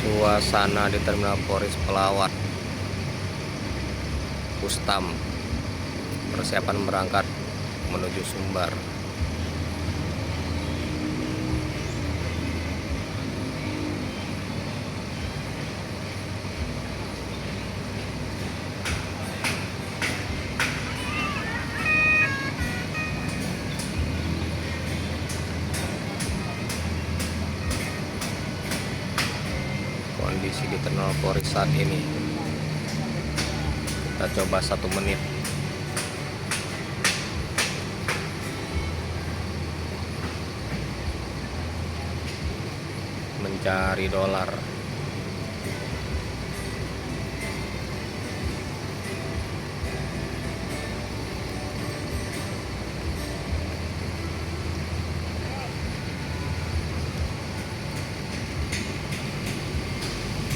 Suasana di Terminal Polres Pelawat, Pustam, persiapan berangkat menuju Sumbar. Kondisi di Terminal Polres saat ini, kita coba 1 menit mencari dolar.